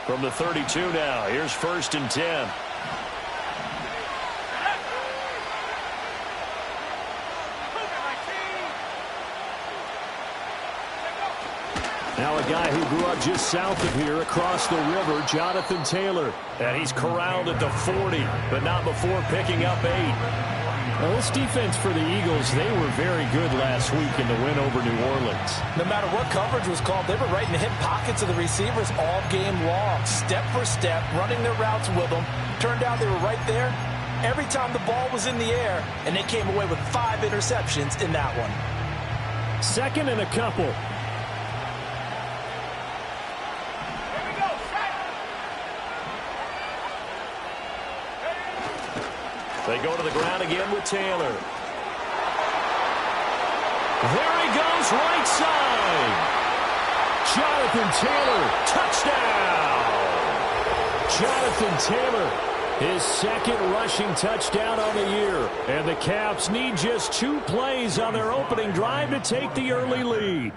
From the 32 now, here's 1st and 10. Now a guy who grew up just south of here across the river, Jonathan Taylor. And he's corralled at the 40, but not before picking up 8. Well, this defense for the Eagles, they were very good last week in the win over New Orleans. No matter what coverage was called, they were right in the hip pockets of the receivers all game long, step for step, running their routes with them. Turned out they were right there every time the ball was in the air, and they came away with 5 interceptions in that one. 2nd and a couple. They go to the ground again with Taylor. There he goes, right side. Jonathan Taylor, touchdown. Jonathan Taylor, his 2nd rushing touchdown on the year. And the Caps need just 2 plays on their opening drive to take the early lead.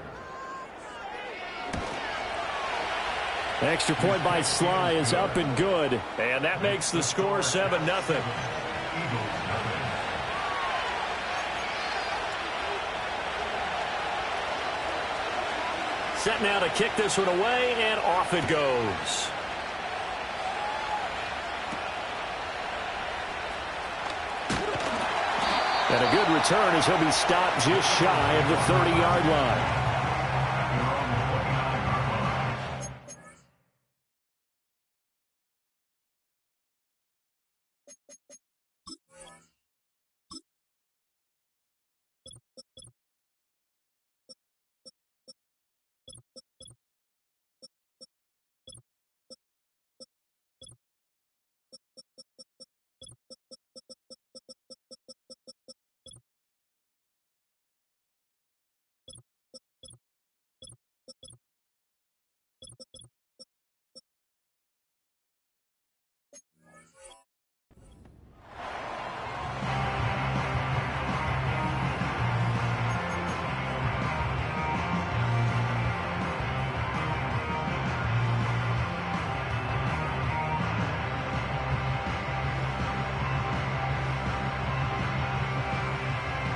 Extra point by Sly is up and good. And that makes the score 7-0. Set now to kick this one away, and off it goes. And a good return as he'll be stopped just shy of the 30-yard line.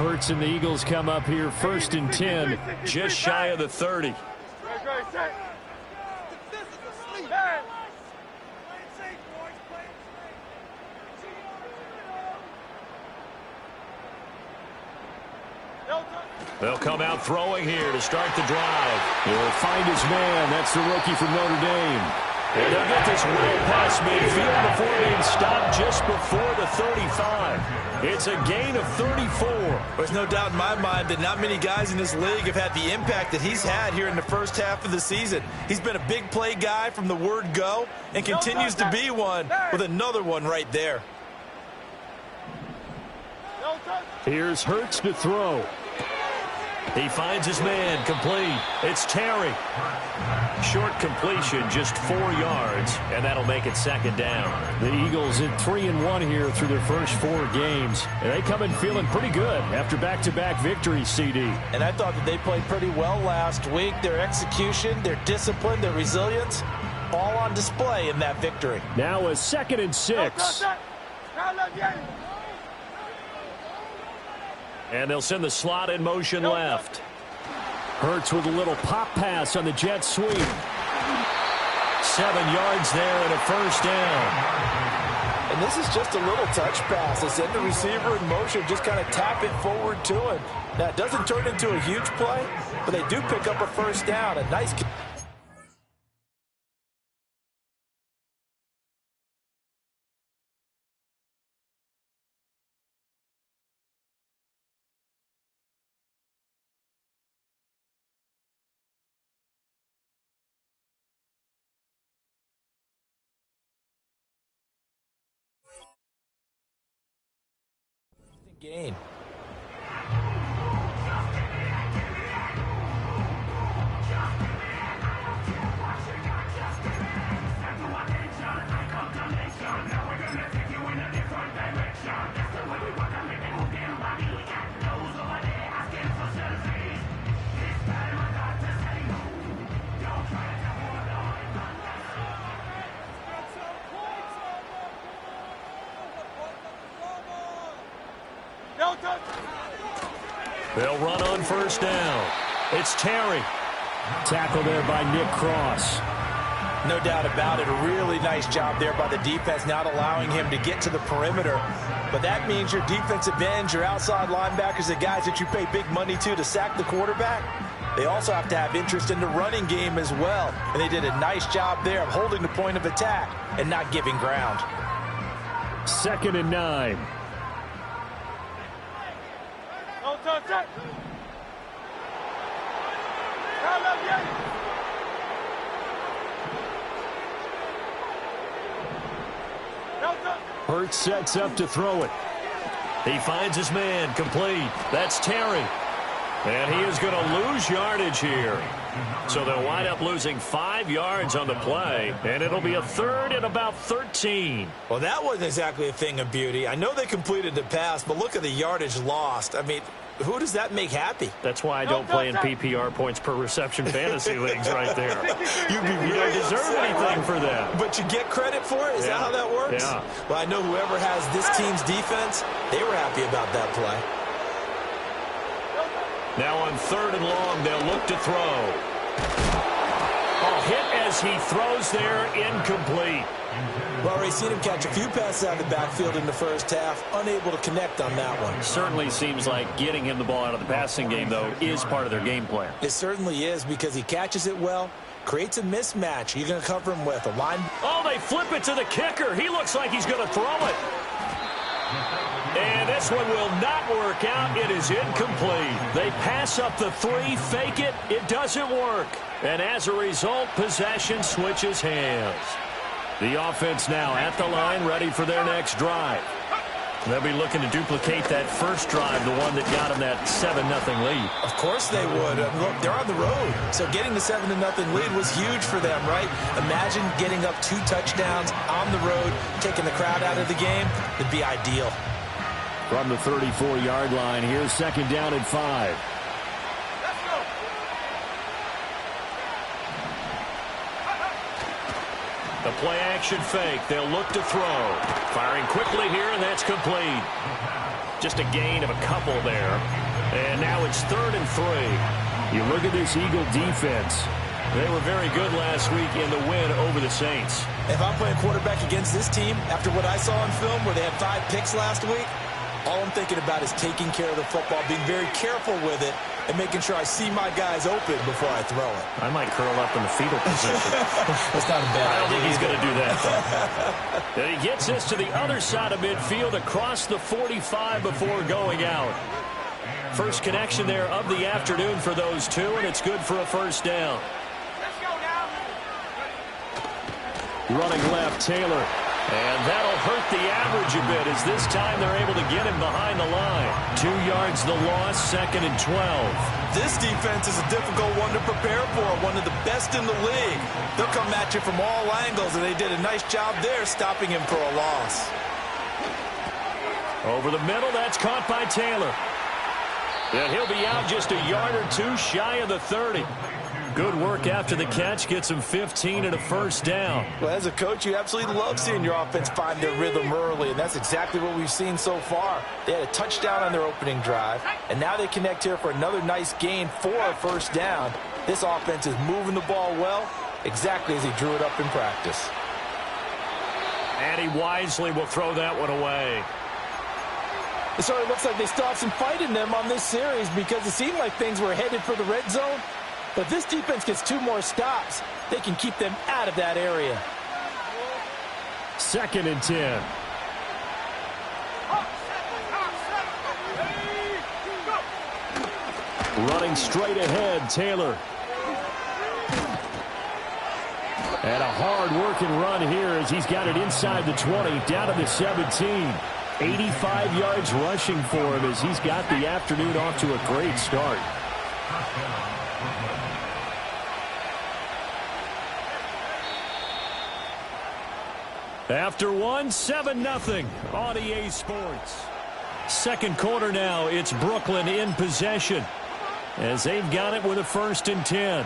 Hurts and the Eagles come up here 1st and 10, just shy of the 30. They'll come out throwing here to start the drive. He'll find his man. That's the rookie from Notre Dame. And they'll get this well past midfield before being stopped just before the 35. It's a gain of 34. There's no doubt in my mind that not many guys in this league have had the impact that he's had here in the first half of the season. He's been a big play guy from the word go and continues to be one with another one right there. Here's Hurts to throw. He finds his man, complete. It's Terry. Short completion, just 4 yards, and that'll make it 2nd down. The Eagles at 3-1 here through their first 4 games. And they come in feeling pretty good after back-to-back victories, CD. And I thought that they played pretty well last week. Their execution, their discipline, their resilience, all on display in that victory. Now a 2nd and 6. And they'll send the slot in motion left. Hurts with a little pop pass on the jet sweep. 7 yards there and a 1st down. And this is just a little touch pass. They send the receiver in motion, just kind of tap it forward to him. Now, it doesn't turn into a huge play, but they do pick up a 1st down. A nice. Gain. They'll run on first down. It's Terry. Tackle there by Nick Cross. No doubt about it. A really nice job there by the defense, not allowing him to get to the perimeter. But that means your defensive ends, your outside linebackers, the guys that you pay big money to sack the quarterback, they also have to have interest in the running game as well. And they did a nice job there of holding the point of attack and not giving ground. 2nd and 9. Hurts sets up to throw it. He finds his man, complete. That's Terry. And he is going to lose yardage here. So they'll wind up losing 5 yards on the play, and it'll be a 3rd and about 13. Well, that wasn't exactly a thing of beauty. I know they completed the pass, but look at the yardage lost. I mean, who does that make happy? That's why I don't play in PPR points per reception fantasy leagues right there. You don't deserve anything for that. But you get credit for it? Is that how that works? Yeah. Well, I know whoever has this team's defense, they were happy about that play. Now on 3rd and long, they'll look to throw. Hit as he throws there, incomplete. Well, we've seen him catch a few passes out of the backfield in the first half, unable to connect on that one. Certainly seems like getting him the ball out of the passing game, though, is part of their game plan. It certainly is, because he catches it well, creates a mismatch. You're going to cover him with a line. Oh, they flip it to the kicker. He looks like he's going to throw it. And this one will not work out. It is incomplete. They pass up the 3, fake it. It doesn't work. And as a result, possession switches hands. The offense now at the line, ready for their next drive. They'll be looking to duplicate that first drive, the one that got them that 7-0 lead. Of course they would. Look, they're on the road. So getting the 7-0 lead was huge for them, right? Imagine getting up 2 touchdowns on the road, taking the crowd out of the game. It'd be ideal. From the 34-yard line, here's 2nd down and 5. The play-action fake. They'll look to throw. Firing quickly here, and that's complete. Just a gain of a couple there. And now it's 3rd and 3. You look at this Eagle defense. They were very good last week in the win over the Saints. If I'm playing quarterback against this team, after what I saw on film where they had 5 picks last week, all I'm thinking about is taking care of the football, being very careful with it, and making sure I see my guys open before I throw it. I might curl up in the fetal position. That's not a bad idea. I don't think he's going to do that, though. And he gets this to the other side of midfield across the 45 before going out. First connection there of the afternoon for those two, and it's good for a first down. Running left, Taylor. And that'll hurt the average a bit as this time they're able to get him behind the line. 2 yards the loss, 2nd and 12. This defense is a difficult one to prepare for, one of the best in the league. They'll come at you from all angles, and they did a nice job there stopping him for a loss. Over the middle, that's caught by Taylor. And he'll be out just a yard or 2 shy of the 30. Good work after the catch, gets him 15 and a first down. Well, as a coach, you absolutely love seeing your offense find their rhythm early, and that's exactly what we've seen so far. They had a touchdown on their opening drive, and now they connect here for another nice gain for a first down. This offense is moving the ball well, exactly as he drew it up in practice. And he wisely will throw that one away. It certainly looks like they still have some fight in them on this series because it seemed like things were headed for the red zone. But if this defense gets 2 more stops, they can keep them out of that area. 2nd and 10. Running straight ahead, Taylor. And a hard-working run here as he's got it inside the 20, down to the 17. 85 yards rushing for him as he's got the afternoon off to a great start. After 7-0 on EA Sports. Second quarter now, it's Brooklyn in possession as they've got it with a 1st and 10.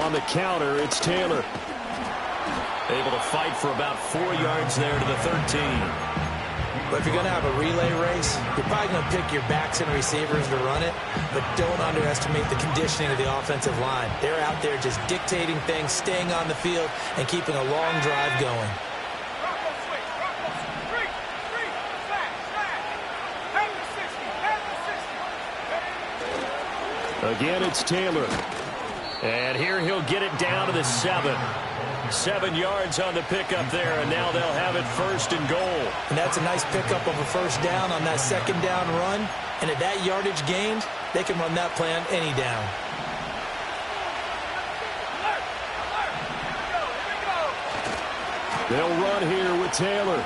on the counter, it's Taylor. Able to fight for about 4 yards there to the 13. But if you're going to have a relay race, you're probably going to pick your backs and receivers to run it, but don't underestimate the conditioning of the offensive line. They're out there just dictating things, staying on the field, and keeping a long drive going. Again, it's Taylor. And here he'll get it down to the 7. 7 yards on the pickup there, and now they'll have it 1st and goal. And that's a nice pickup of a 1st down on that 2nd down run. And at that yardage gained, they can run that play on any down. They'll run here with Taylor.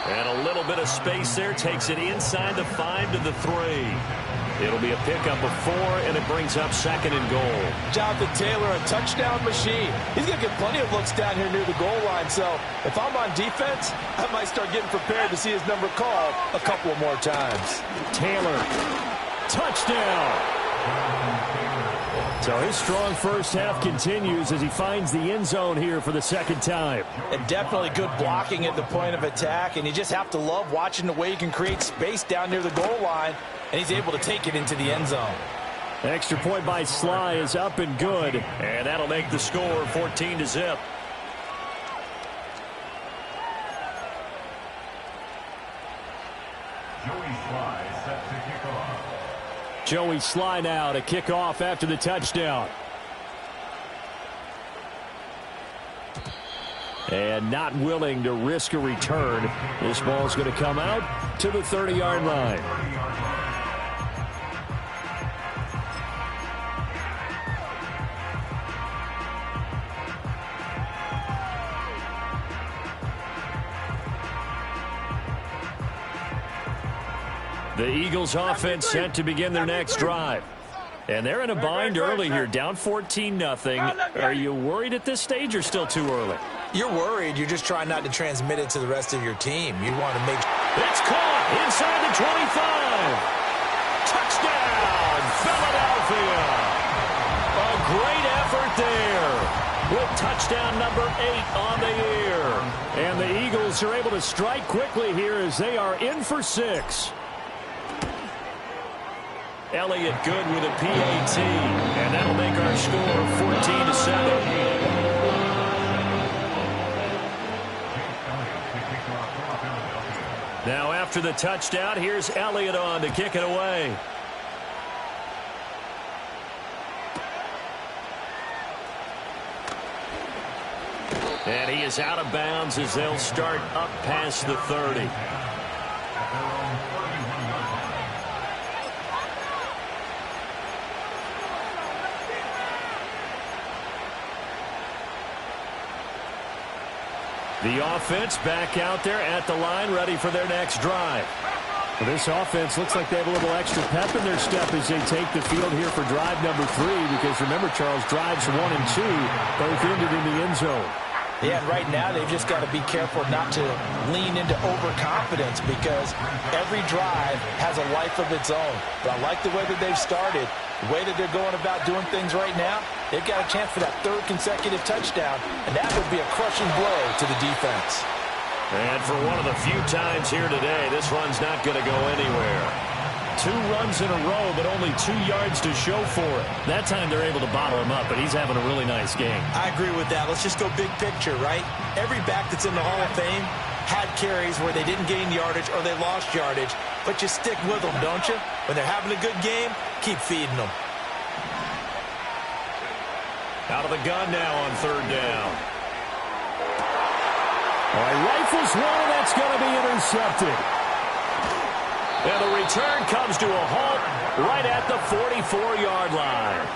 And a little bit of space there, takes it inside the 5 to the 3. It'll be a pickup of 4, and it brings up 2nd and goal. Jonathan Taylor, a touchdown machine. He's going to get plenty of looks down here near the goal line, so if I'm on defense, I might start getting prepared to see his number called a couple of more times. Taylor, touchdown. So his strong first half continues as he finds the end zone here for the 2nd time. And definitely good blocking at the point of attack, and you just have to love watching the way he can create space down near the goal line, and he's able to take it into the end zone. Extra point by Sly is up and good, and that'll make the score 14-0. Joey Sly now to kick off after the touchdown. And not willing to risk a return. This ball's going to come out to the 30-yard line. The Eagles offense set to begin their next drive. And they're in a bind early here, down 14-0. Are you worried at this stage or still too early? You're worried. You're just trying not to transmit it to the rest of your team. You want to make sure. It's caught inside the 25. Touchdown, Philadelphia. A great effort there with touchdown number 8 on the year. And the Eagles are able to strike quickly here as they are in for 6. Elliott good with a PAT, and that'll make our score 14-7. Now after the touchdown, here's Elliott on to kick it away. And he is out of bounds as they'll start up past the 30. The offense back out there at the line, ready for their next drive. Well, this offense looks like they have a little extra pep in their step as they take the field here for drive number 3, because remember, Charles, drives 1 and 2 both ended in the end zone. Yeah, and right now they've just got to be careful not to lean into overconfidence, because every drive has a life of its own. But I like the way that they've started, the way that they're going about doing things right now. They've got a chance for that 3rd consecutive touchdown, and that would be a crushing blow to the defense. And for one of the few times here today, this run's not going to go anywhere. 2 runs in a row, but only 2 yards to show for it. That time they're able to bottle him up, but he's having a really nice game. I agree with that. Let's just go big picture, right? Every back that's in the Hall of Fame had carries where they didn't gain yardage or they lost yardage, but you stick with them, don't you? When they're having a good game, keep feeding them. Out of the gun now on 3rd down. All right, rifles one, and that's going to be intercepted. And the return comes to a halt right at the 44-yard line.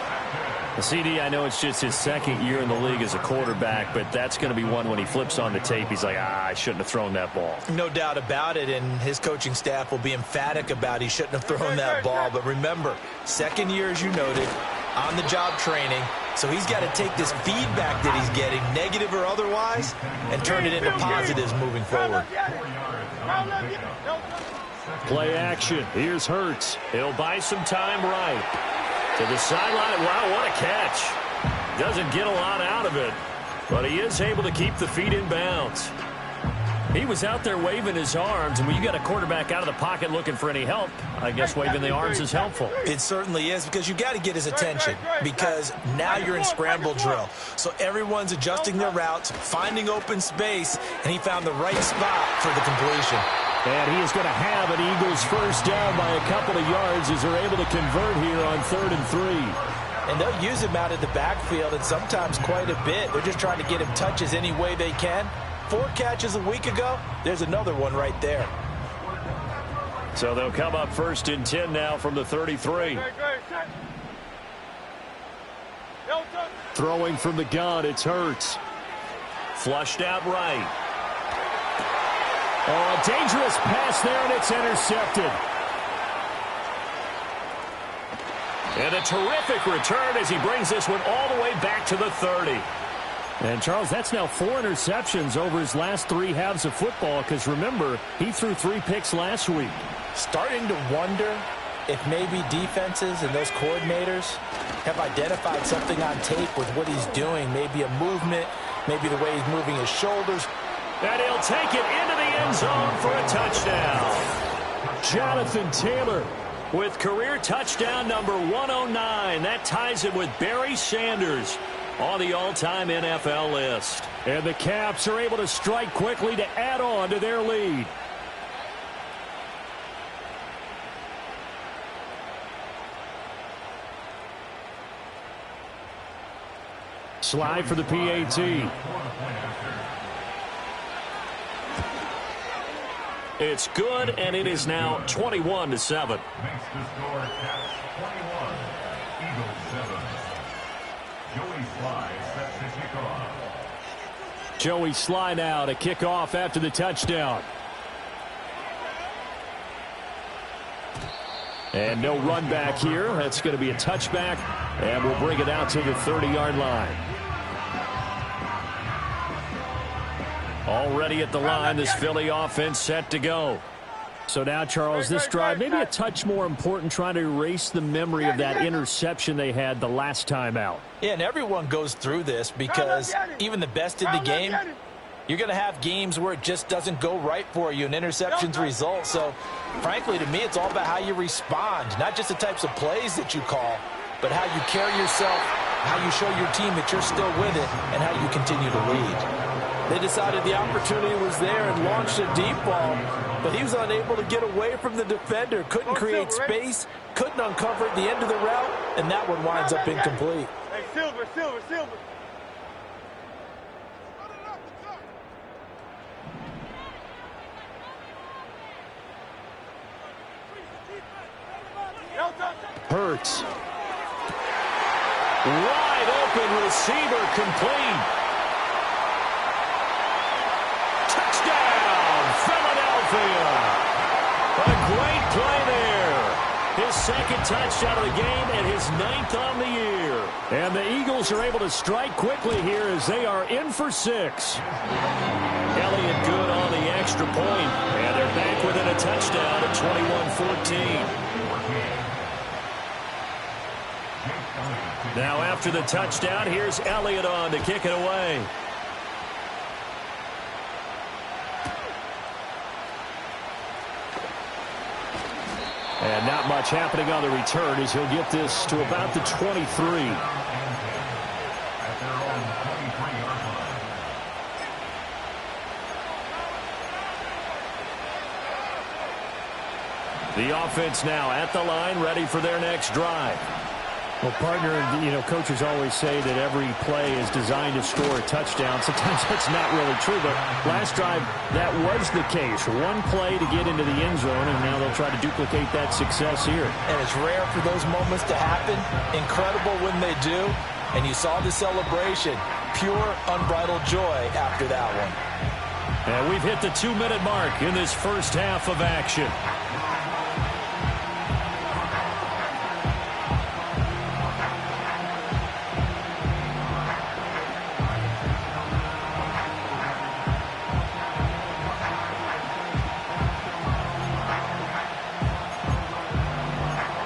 CD, I know it's just his 2nd year in the league as a quarterback, but that's going to be one when he flips on the tape, he's like, I shouldn't have thrown that ball. No doubt about it, and his coaching staff will be emphatic about he shouldn't have thrown that ball. But remember, 2nd year, as you noted, on-the-job training, so he's got to take this feedback that he's getting, negative or otherwise, and turn it into positives moving forward. Play action. Here's Hurts. He'll buy some time right. To the sideline. Wow, what a catch. Doesn't get a lot out of it, but he is able to keep the feet in bounds. He was out there waving his arms, and when you got a quarterback out of the pocket looking for any help, I guess waving the arms is helpful. It certainly is, because you got to get his attention, because now you're in scramble drill. So everyone's adjusting their routes, finding open space, and he found the right spot for the completion. And he is going to have an Eagles first down by a couple of yards as they're able to convert here on 3rd and 3. And they'll use him out of the backfield, and sometimes quite a bit. They're just trying to get him touches any way they can. 4 catches a week ago, there's another one right there. So they'll come up 1st and 10 now from the 33. Throwing from the gun, it's Hurts. Flushed out right. Oh, a dangerous pass there, and it's intercepted. And a terrific return as he brings this one all the way back to the 30. And, Charles, that's now 4 interceptions over his last 3 halves of football, because, remember, he threw 3 picks last week. Starting to wonder if maybe defenses and those coordinators have identified something on tape with what he's doing, maybe a movement, maybe the way he's moving his shoulders. And he'll take it into the end zone for a touchdown. Jonathan Taylor with career touchdown number 109. That ties him with Barry Sanders on the all-time NFL list. And the Caps are able to strike quickly to add on to their lead. Slide for the PAT. It's good, and it is now 21-7. Joey Sly now to kick off after the touchdown. And no run back here. That's going to be a touchback, and we'll bring it out to the 30-yard line. Already at the line, this Philly offense set to go. So now, Charles, this drive maybe a touch more important, trying to erase the memory of that interception they had the last time out. Yeah, and everyone goes through this, because even the best in the game, you're going to have games where it just doesn't go right for you and interceptions result. So, frankly, to me, it's all about how you respond, not just the types of plays that you call, but how you carry yourself, how you show your team that you're still with it, and how you continue to lead. They decided the opportunity was there and launched a deep ball, but he was unable to get away from the defender, couldn't create space, couldn't uncover at the end of the route, and that one winds up incomplete. Hey, Silver. Hurts. Wide open receiver, complete. Touchdown, Philadelphia. A great play there. His second touchdown of the game and his 9th on the year. And the Eagles are able to strike quickly here as they are in for 6. Elliott good on the extra point, and they're back within a touchdown at 21-14. Now after the touchdown, here's Elliott on to kick it away. And not much happening on the return as he'll get this to about the 23. The offense now at the line, ready for their next drive. Well, partner, coaches always say that every play is designed to score a touchdown. Sometimes that's not really true, but last drive, that was the case. One play to get into the end zone, and now they'll try to duplicate that success here. And it's rare for those moments to happen. Incredible when they do. And you saw the celebration. Pure, unbridled joy after that one. And we've hit the 2-minute mark in this first half of action.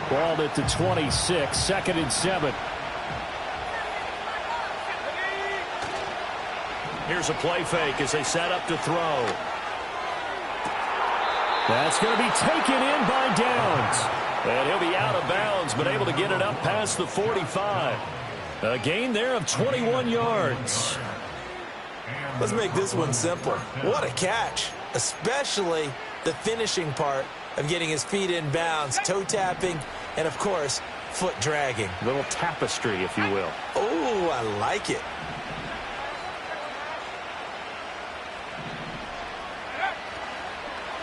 Balled at the 26, 2nd and 7. Here's a play fake as they set up to throw. That's going to be taken in by Downs. And he'll be out of bounds, but able to get it up past the 45. A gain there of 21 yards. Let's make this one simple. What a catch, especially the finishing part of getting his feet in bounds, toe tapping, and, of course, foot dragging. A little tapestry, if you will. Oh, I like it.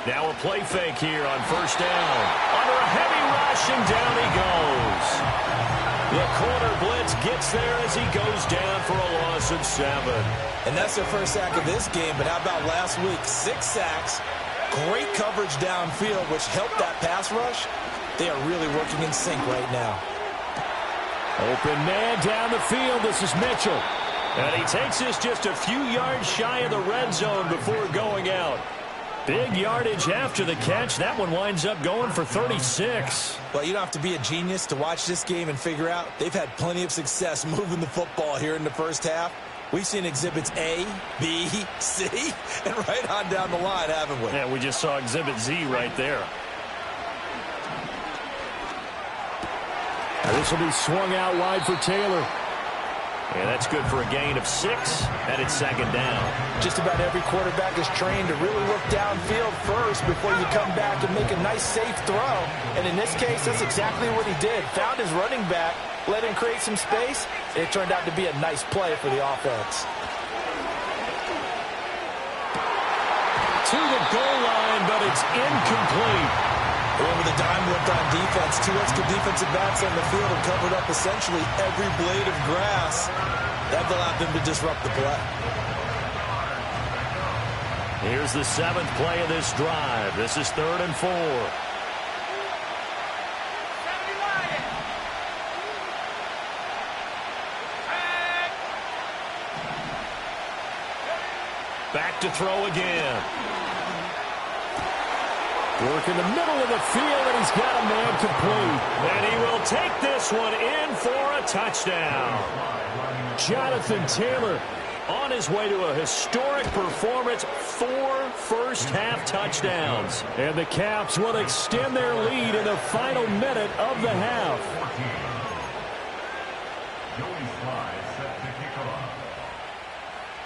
Now a play fake here on first down. Under a heavy rush, and down he goes. The corner blitz gets there as he goes down for a loss of 7. And that's their first sack of this game, but how about last week? 6 sacks, great coverage downfield, which helped that pass rush. They are really working in sync right now. Open man down the field. This is Mitchell. And he takes this just a few yards shy of the red zone before going out. Big yardage after the catch. That one winds up going for 36. Well, you don't have to be a genius to watch this game and figure out they've had plenty of success moving the football here in the first half. We've seen exhibits A, B, C, and right on down the line, haven't we? Yeah, we just saw exhibit Z right there. This will be swung out wide for Taylor. And that's good for a gain of 6, and it's second down. Just about every quarterback is trained to really look downfield first before you come back and make a nice, safe throw. And in this case, that's exactly what he did. Found his running back, let him create some space, and it turned out to be a nice play for the offense. To the goal line, but it's incomplete. Over the dime looked on defense. 2 extra defensive backs on the field and covered up essentially every blade of grass. That allowed them to disrupt the play. Here's the 7th play of this drive. This is 3rd and 4. Back to throw again. Work in the middle of the field, and he's got a man complete. And he will take this one in for a touchdown. Jonathan Taylor on his way to a historic performance, 4 first-half touchdowns. And the Caps will extend their lead in the final minute of the half.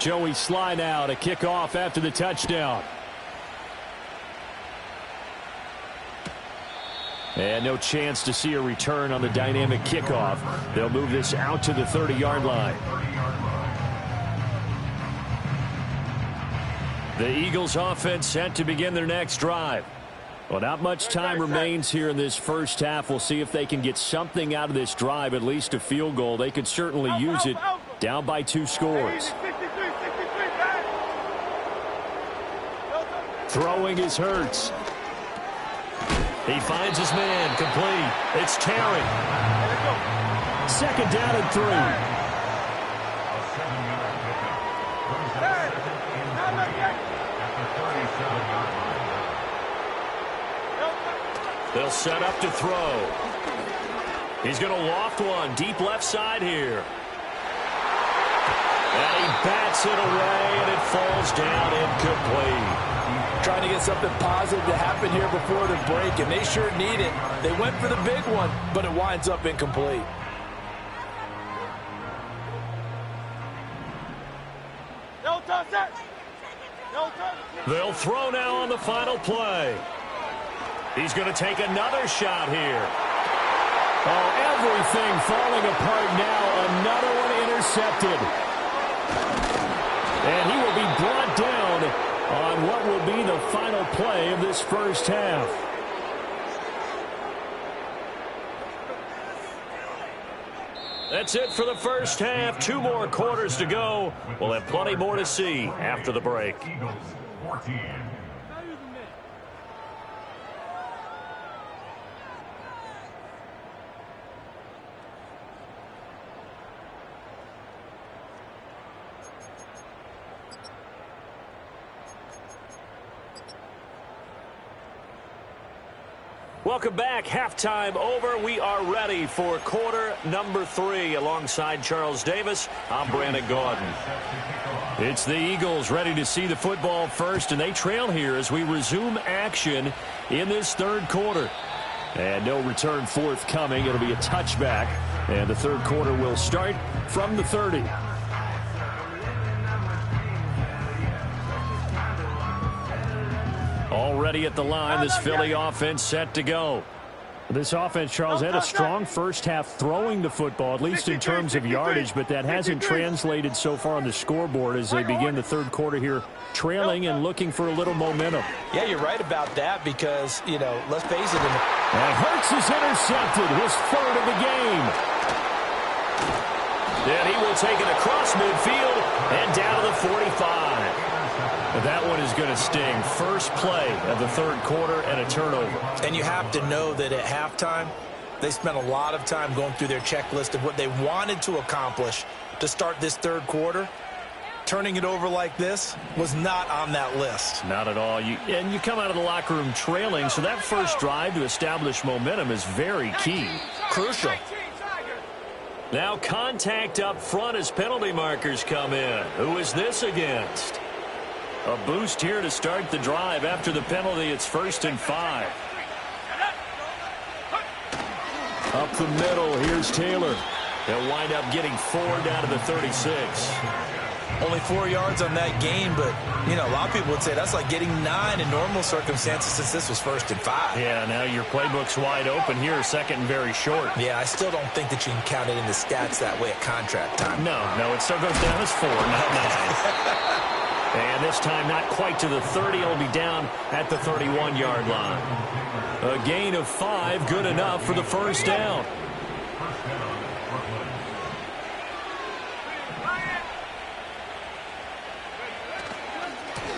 Joey Sly now to kick off after the touchdown. And no chance to see a return on the dynamic kickoff. They'll move this out to the 30-yard line. The Eagles offense set to begin their next drive. Well, not much time remains here in this first half. We'll see if they can get something out of this drive, at least a field goal. They could certainly use it down by 2 scores. Throwing is Hurts. He finds his man, complete. It's Terry. 2nd down and 3. They'll set up to throw. He's going to loft one, deep left side here. And he bats it away, and it falls down incomplete. Trying to get something positive to happen here before the break, and they sure need it. They went for the big one, but it winds up incomplete. They'll throw now on the final play. He's going to take another shot here. Oh, everything falling apart now. Another one intercepted. And he will be brought down on what will be the final play of this first half. That's it for the first half. 2 more quarters to go. We'll have plenty more to see after the break. Eagles 14. Welcome back. Halftime over. We are ready for quarter number 3. Alongside Charles Davis, I'm Brandon Gaudin. It's the Eagles ready to see the football first, and they trail here as we resume action in this third quarter. And no return forthcoming. It'll be a touchback, and the third quarter will start from the 30. Already at the line, this Philly offense set to go. This offense, Charles, had a strong first half throwing the football, at least in terms of yardage, but that hasn't translated so far on the scoreboard as they begin the third quarter here, trailing and looking for a little momentum. Yeah, you're right about that because, you know, let's face it. And Hurts is intercepted, his third of the game. And he will take it across midfield and down to the 45. That one is going to sting. First play of the third quarter and a turnover. And you have to know that at halftime, they spent a lot of time going through their checklist of what they wanted to accomplish to start this third quarter. Turning it over like this was not on that list. Not at all. And you come out of the locker room trailing, so that first drive to establish momentum is very key. Crucial. Now contact up front as penalty markers come in. Who is this against? A boost here to start the drive. After the penalty, it's 1st and 5. Up the middle, here's Taylor. They'll wind up getting 4 down to the 36. Only 4 yards on that game, but, you know, a lot of people would say that's like getting 9 in normal circumstances since this was 1st and 5. Yeah, now your playbook's wide open here, second and very short. Yeah, I still don't think that you can count it in the stats that way at contract time. No, it still goes down as 4, not 9. And this time not quite to the 30. It'll be down at the 31-yard line. A gain of 5, good enough for the first down.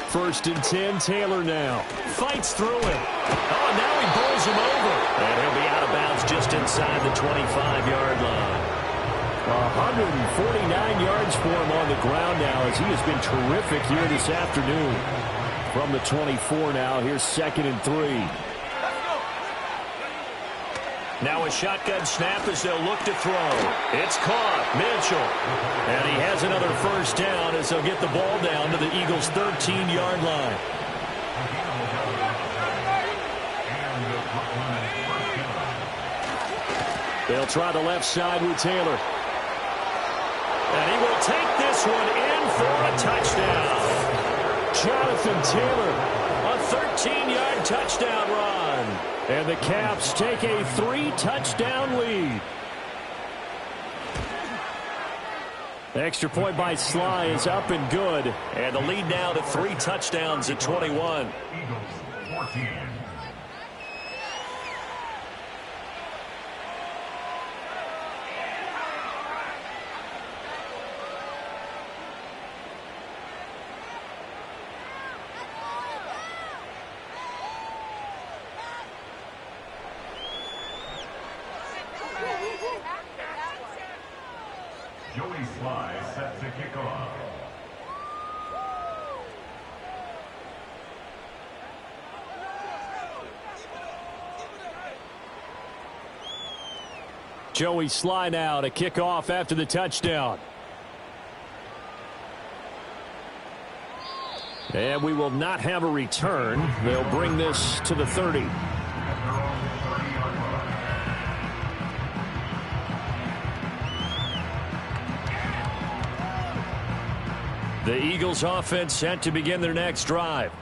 First and 10, Taylor now. Fights through it. Oh, now he bowls him over. And he'll be out of bounds just inside the 25-yard line. 149 yards for him on the ground now as he has been terrific here this afternoon. From the 24 now, here's 2nd and 3. Now a shotgun snap as they'll look to throw. It's caught. Mitchell. And he has another first down as they'll get the ball down to the Eagles' 13-yard line. They'll try the left side with Taylor. And he will take this one in for a touchdown. Jonathan Taylor, a 13-yard touchdown run. And the Caps take a 3-touchdown lead. The extra point by Sly is up and good. And the lead now to 3 touchdowns at 21. Eagles 14. Joey Sly set to kick off. Joey Sly now to kick off after the touchdown. And we will not have a return. They'll bring this to the 30. The Eagles offense set to begin their next drive.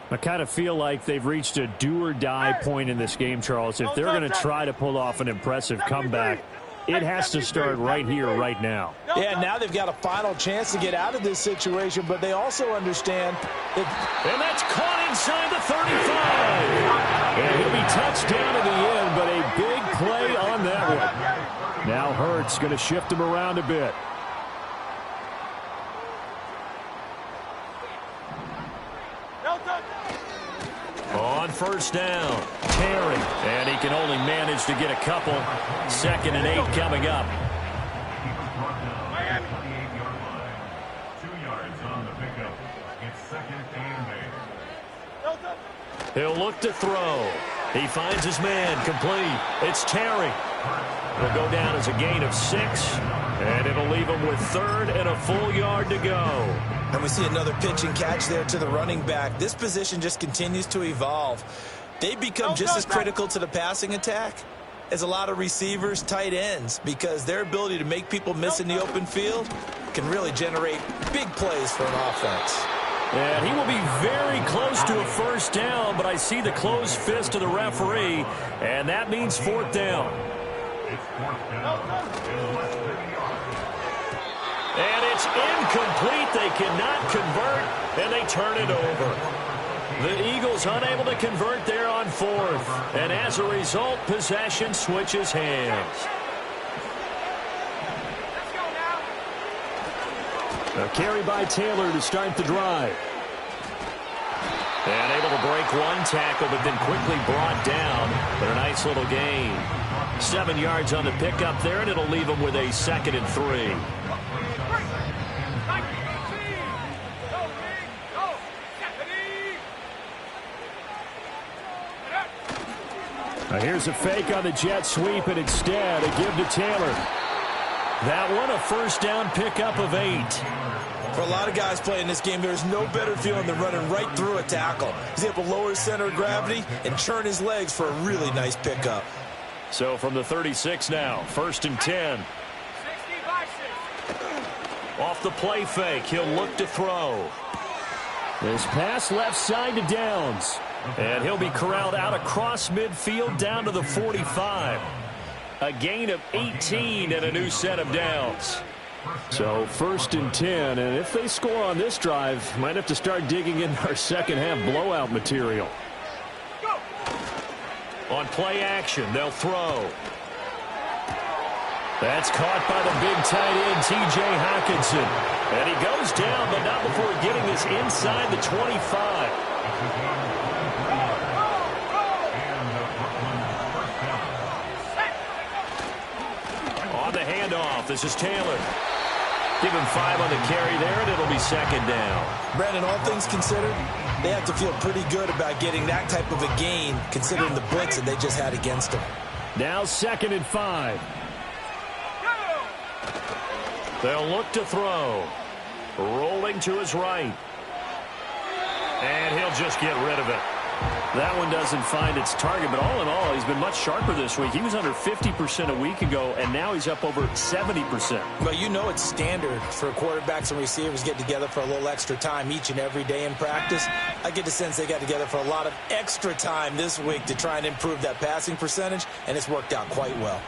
I kind of feel like they've reached a do-or-die point in this game, Charles. If they're going to try to pull off an impressive comeback, it has to start right here, right now. Yeah, now they've got a final chance to get out of this situation, but they also understand that... And that's caught inside the 35. And he'll be touched down in the end, but a big play on that one. Now Hurts going to shift him around a bit. On first down, Terry, and he can only manage to get a couple. 2nd and 8 coming up. Miami. 28-yard line. 2 yards on the pickup. It's 2nd and 8. He'll look to throw. He finds his man, complete. It's Terry. It'll go down as a gain of 6, and it'll leave him with 3rd and a full yard to go. And we see another pitch and catch there to the running back. This position just continues to evolve. They become just as critical to the passing attack as a lot of receivers, tight ends, because their ability to make people miss in the open field can really generate big plays for an offense. And he will be very close to a first down, but I see the closed fist of the referee, and that means 4th down. And it's incomplete. They cannot convert, and they turn it over. The Eagles unable to convert there on 4th, and as a result, possession switches hands. A carry by Taylor to start the drive. And able to break one tackle, but then quickly brought down. But a nice little gain. 7 yards on the pickup there, and it'll leave them with a 2nd and 3. Now here's a fake on the jet sweep, and instead a give to Taylor. That one a first down pickup of 8. For a lot of guys playing this game, there's no better feeling than running right through a tackle. He's able to lower his center of gravity and churn his legs for a really nice pickup. So from the 36 now, 1st and 10. Off the play fake, he'll look to throw. This pass left side to Downs. And he'll be corralled out across midfield down to the 45. A gain of 18 and a new set of downs. So 1st and 10, and if they score on this drive, might have to start digging in our second half blowout material. On play action, they'll throw. That's caught by the big tight end, T.J. Hockenson. And he goes down, but not before getting this inside the 25. On the handoff, this is Taylor. Give him 5 on the carry there, and it'll be 2nd down. Brandon, all things considered, they have to feel pretty good about getting that type of a gain, considering the blitz that they just had against them. Now 2nd and 5. They'll look to throw. Rolling to his right. And he'll just get rid of it. That one doesn't find its target, but all in all, he's been much sharper this week. He was under 50% a week ago, and now he's up over 70%. But you know it's standard for quarterbacks and receivers get together for a little extra time each and every day in practice. I get the sense they got together for a lot of extra time this week to try and improve that passing percentage, and it's worked out quite well.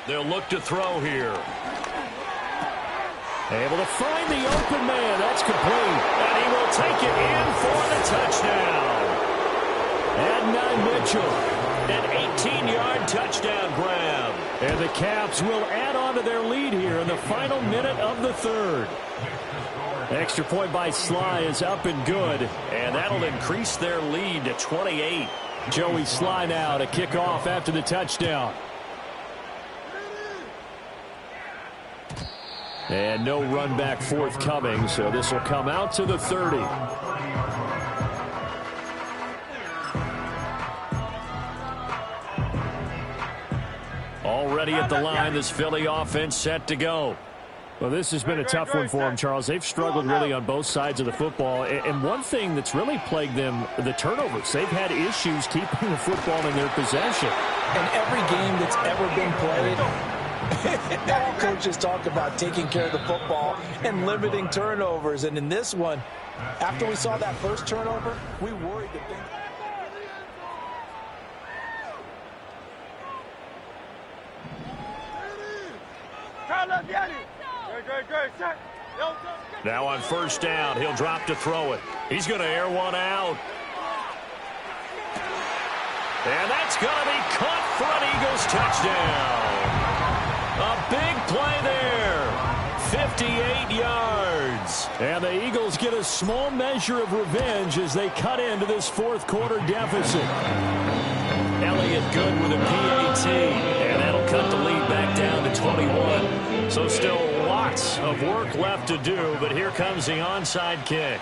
They'll look to throw here. Able to find the open man. That's complete. And he will take it in for the touchdown. Adnan Mitchell, an 18-yard touchdown grab. And the Caps will add on to their lead here in the final minute of the 3rd. Extra point by Sly is up and good. And that'll increase their lead to 28. Joey Sly now to kick off after the touchdown. And no run back forthcoming, so this will come out to the 30. Already at the line, this Philly offense set to go. Well, this has been a tough one for them, Charles. They've struggled really on both sides of the football. And one thing that's really plagued them, the turnovers. They've had issues keeping the football in their possession. And every game that's ever been played, all coaches talk about taking care of the football and limiting turnovers. And in this one, after we saw that first turnover, we worried that things... Now on 1st down, he'll drop to throw it. He's going to air one out. And that's going to be caught for an Eagles touchdown. A big play there. 58 yards. And the Eagles get a small measure of revenge as they cut into this 4th quarter deficit. Elliott good with a PAT. And that'll cut the lead back down to 21. So still a lot Lots of work left to do, but here comes the onside kick.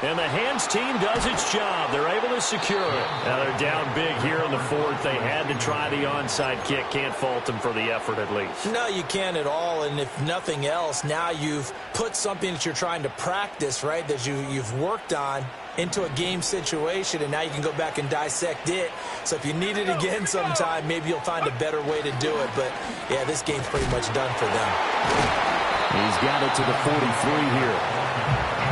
And the hands team does its job. They're able to secure it. Now they're down big here in the fourth. They had to try the onside kick. Can't fault them for the effort at least. No, you can't at all. And if nothing else, now you've put something that you're trying to practice, right, that you've worked on into a game situation, and now you can go back and dissect it. So if you need it again sometime, maybe you'll find a better way to do it. But, yeah, this game's pretty much done for them. He's got it to the 43 here.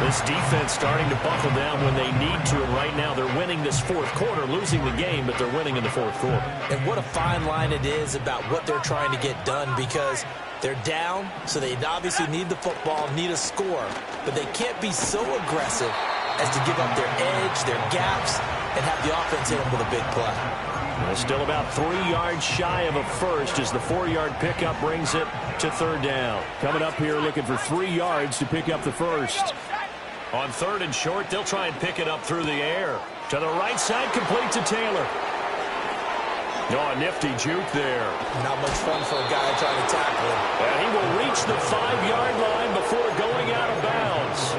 This defense starting to buckle down when they need to, and right now they're winning this fourth quarter, losing the game, but they're winning in the fourth quarter. And what a fine line it is about what they're trying to get done, because they're down, so they obviously need the football, need a score, but they can't be so aggressive as to give up their edge, their gaps, and have the offense hit them with a big play. Still about 3 yards shy of a first as the 4-yard pickup brings it to third down. Coming up here looking for 3 yards to pick up the first. On third and short, they'll try and pick it up through the air. To the right side, complete to Taylor. Oh, a nifty juke there. Not much fun for a guy trying to tackle him. And he will reach the 5-yard line before going out of bounds.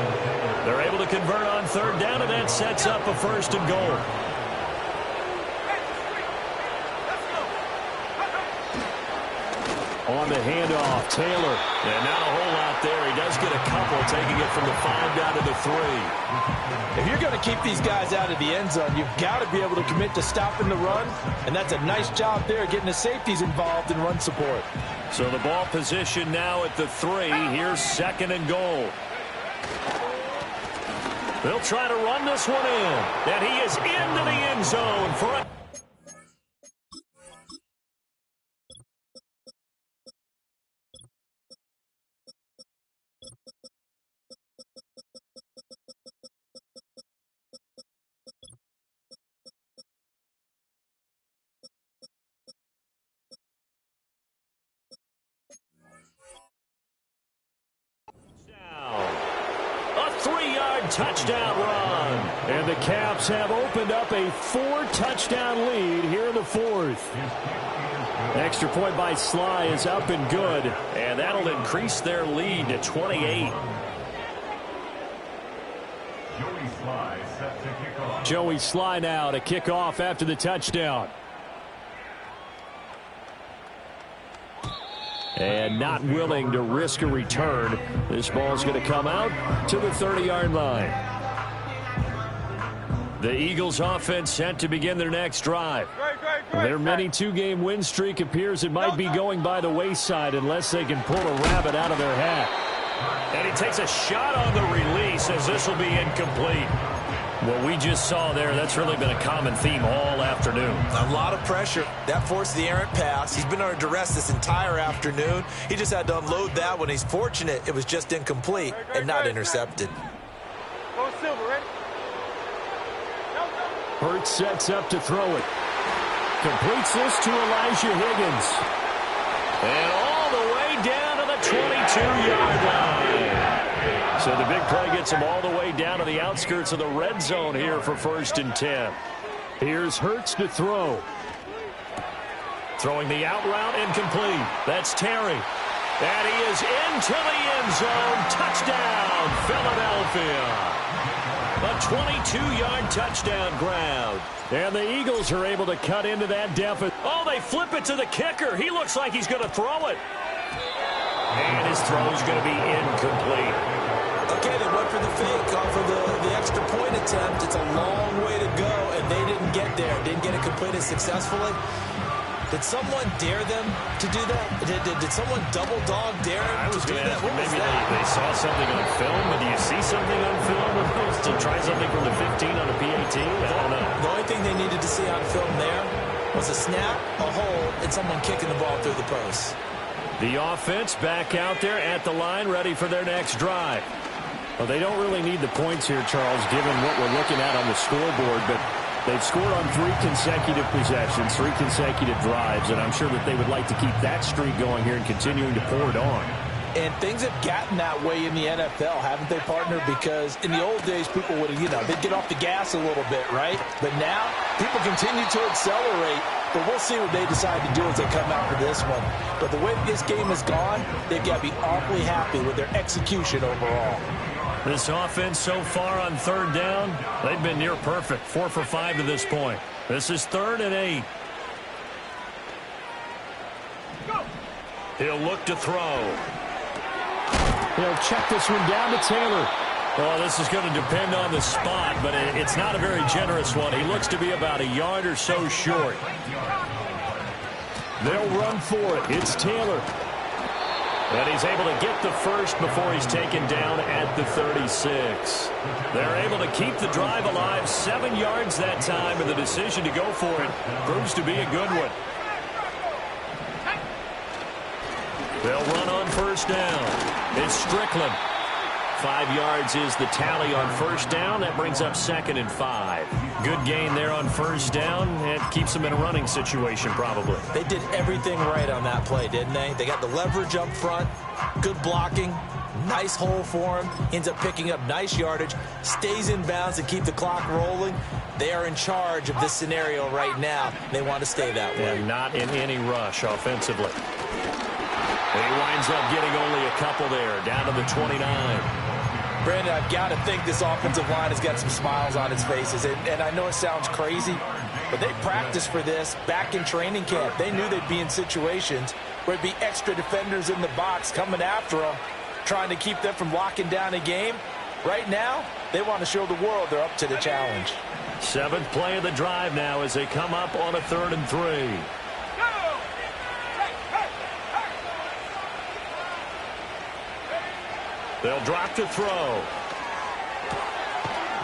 They're able to convert on third down, and that sets up a first and goal. On the handoff, Taylor. And not a whole lot there. He does get a couple, taking it from the 5 down to the 3. If you're going to keep these guys out of the end zone, you've got to be able to commit to stopping the run, and that's a nice job there getting the safeties involved in run support. So the ball position now at the 3. Here's second and goal. They'll try to run this one in, and he is into the end zone for a... touchdown run. And the Caps have opened up a 4-touchdown lead here in the fourth. Extra point by Sly is up and good, and that'll increase their lead to 28. Joey Sly set to kick off. Joey Sly now to kick off after the touchdown. And not willing to risk a return. This ball's going to come out to the 30-yard line. The Eagles offense set to begin their next drive. Their many two-game win streak appears it might be going by the wayside unless they can pull a rabbit out of their hat. And he takes a shot on the release as this will be incomplete. What we just saw there, that's really been a common theme all afternoon. A lot of pressure. That forced the errant pass. He's been under duress this entire afternoon. He just had to unload that one. He's fortunate it was just incomplete and not intercepted. Hurts sets up to throw it. Completes this to Elijah Higgins. And all the way down to the 22-yard line. So the big play gets him all the way down to the outskirts of the red zone here for 1st and 10. Here's Hurts to throw. Throwing the out route incomplete. That's Terry. And he is into the end zone. Touchdown, Philadelphia. A 22-yard touchdown grab. And the Eagles are able to cut into that deficit. Oh, they flip it to the kicker. He looks like he's going to throw it. And his throw is going to be incomplete. Okay, they went for the fake off of the extra point attempt. It's a long way to go, and they didn't get there. Didn't get it completed successfully. Did someone dare them to do that? Did someone double dog dare them to do that? What was maybe that? They saw something on film, but do you see something on film to try something from the 15 on a PAT? I don't know. The only thing they needed to see on film there was a snap, a hole, and someone kicking the ball through the post. The offense back out there at the line, ready for their next drive. Well, they don't really need the points here, Charles, given what we're looking at on the scoreboard, but they've scored on 3 consecutive possessions, 3 consecutive drives, and I'm sure that they would like to keep that streak going here and continuing to pour it on. And things have gotten that way in the NFL, haven't they, partner? Because in the old days, people would, they'd get off the gas a little bit, right? But now, people continue to accelerate. but we'll see what they decide to do as they come out for this one. But the way this game has gone, they've got to be awfully happy with their execution overall. This offense so far on third down, they've been near perfect. 4 for 5 to this point. This is 3rd and 8. He'll look to throw. He'll check this one down to Taylor. Well, this is going to depend on the spot, but it's not a very generous one. He looks to be about a yard or so short. They'll run for it. It's Taylor. And he's able to get the first before he's taken down at the 36. They're able to keep the drive alive, 7 yards that time, and the decision to go for it proves to be a good one. They'll run on first down. It's Strickland. 5 yards is the tally on first down. That brings up 2nd and 5. Good gain there on first down. It keeps them in a running situation probably. They did everything right on that play, didn't they? They got the leverage up front, good blocking, nice hole for him, ends up picking up nice yardage, stays in bounds to keep the clock rolling. They are in charge of this scenario right now. They want to stay that way. And not in any rush offensively. He winds up getting only a couple there, down to the 29. Brandon, I've got to think this offensive line has got some smiles on its faces. And I know it sounds crazy, but they practiced for this back in training camp. They knew they'd be in situations where it'd be extra defenders in the box coming after them, trying to keep them from locking down a game. Right now, they want to show the world they're up to the challenge. 7th play of the drive now as they come up on a 3rd and 3. They'll drop to throw.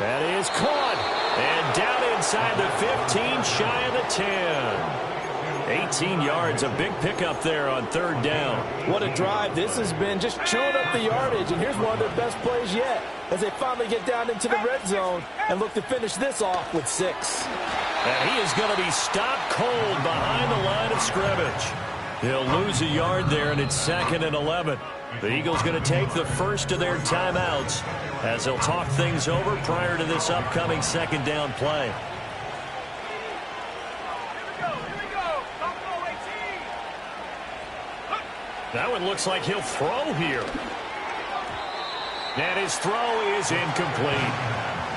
That is caught. And down inside the 15, shy of the 10. 18 yards, a big pickup there on 3rd down. What a drive. This has been just chewing up the yardage, and here's one of their best plays yet as they finally get down into the red zone and look to finish this off with 6. And he is going to be stopped cold behind the line of scrimmage. He'll lose a yard there, and it's 2nd and 11. The Eagles going to take the first of their timeouts as they'll talk things over prior to this upcoming 2nd down play. That one looks like he'll throw here. And his throw is incomplete.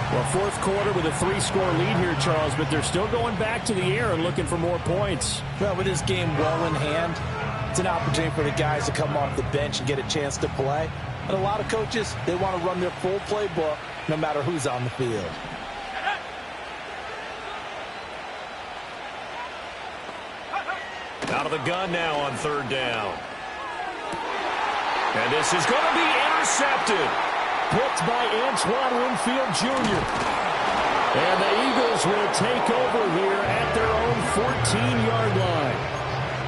Well, 4th quarter with a 3-score lead here, Charles, but they're still going back to the air and looking for more points. Well, with this game well in hand, it's an opportunity for the guys to come off the bench and get a chance to play. And a lot of coaches, they want to run their full playbook no matter who's on the field. Out of the gun now on 3rd down. And this is going to be intercepted. Picked by Antoine Winfield Jr. And the Eagles will take over here at their own 14-yard line.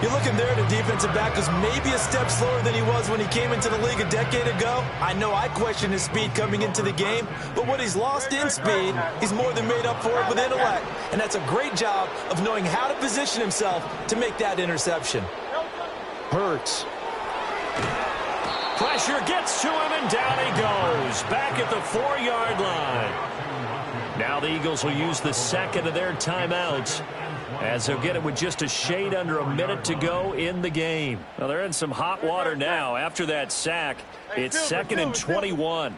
You're looking there at a defensive back who's maybe a step slower than he was when he came into the league a decade ago. I know I questioned his speed coming into the game, but what he's lost in speed, he's more than made up for it with intellect. And that's a great job of knowing how to position himself to make that interception. Hurts. Pressure gets to him, and down he goes. Back at the 4-yard line. Now the Eagles will use the 2nd of their timeouts as they'll get it with just a shade under a minute to go in the game. Well, they're in some hot water now. After that sack, it's 2nd and 21.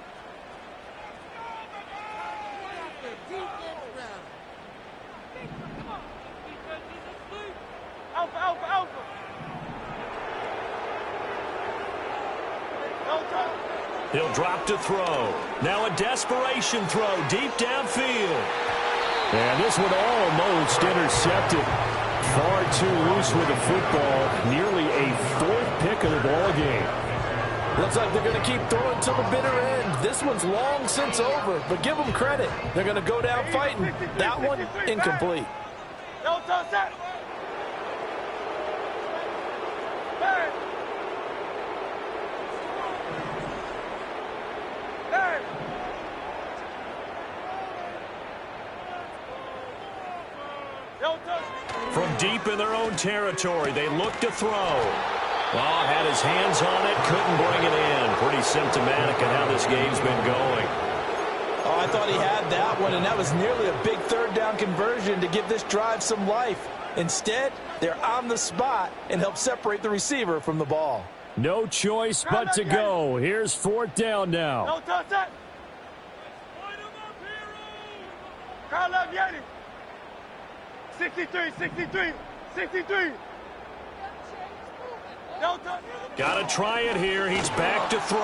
He'll drop to throw. Now a desperation throw deep downfield. And this one almost intercepted. Far too loose with the football. Nearly a 4th pick of the ball game. Looks like they're going to keep throwing to the bitter end. This one's long since over, but give them credit. They're going to go down fighting. That one, incomplete. From deep in their own territory, they look to throw. Well, had his hands on it, couldn't bring it in. Pretty symptomatic of how this game's been going. Oh, I thought he had that one, and that was nearly a big 3rd down conversion to give this drive some life. Instead, they're on the spot and help separate the receiver from the ball. No choice but to go. Here's 4th down now. No touch that. 63, 63, 63. Got to try it here. He's back to throw.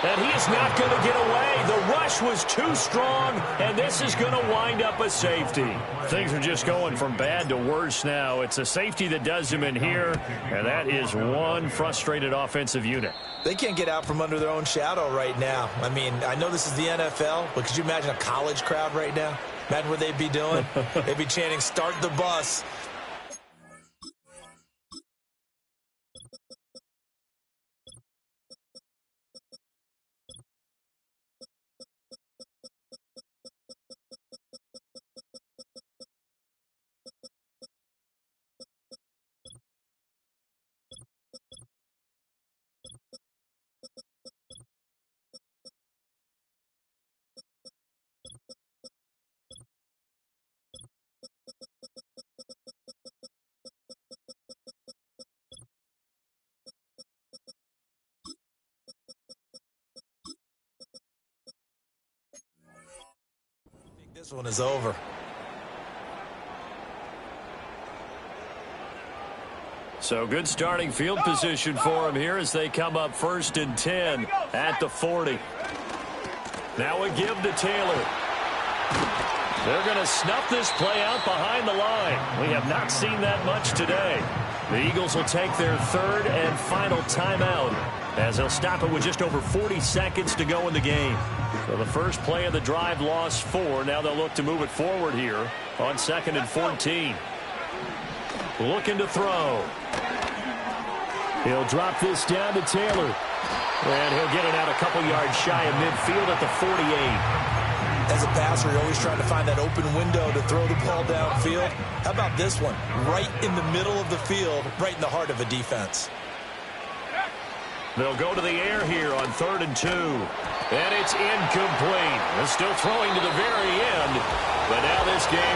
And he is not going to get away. The rush was too strong, and this is going to wind up a safety. Things are just going from bad to worse now. It's a safety that does him in here, and that is one frustrated offensive unit. They can't get out from under their own shadow right now. I mean, I know this is the NFL, but could you imagine a college crowd right now? Imagine what they'd be doing. They'd be chanting, "Start the bus." This one is over. So good starting field position for him here as they come up 1st and 10 at the 40. Now a give to Taylor. They're going to snuff this play out behind the line. We have not seen that much today. The Eagles will take their 3rd and final timeout as they'll stop it with just over 40 seconds to go in the game. So the first play of the drive lost 4. Now they'll look to move it forward here on 2nd and 14. Looking to throw. He'll drop this down to Taylor. And he'll get it out a couple yards shy of midfield at the 48. As a passer, you're always trying to find that open window to throw the ball downfield. How about this one? Right in the middle of the field, right in the heart of a defense. They'll go to the air here on 3rd and 2. And it's incomplete. They're still throwing to the very end. But now this game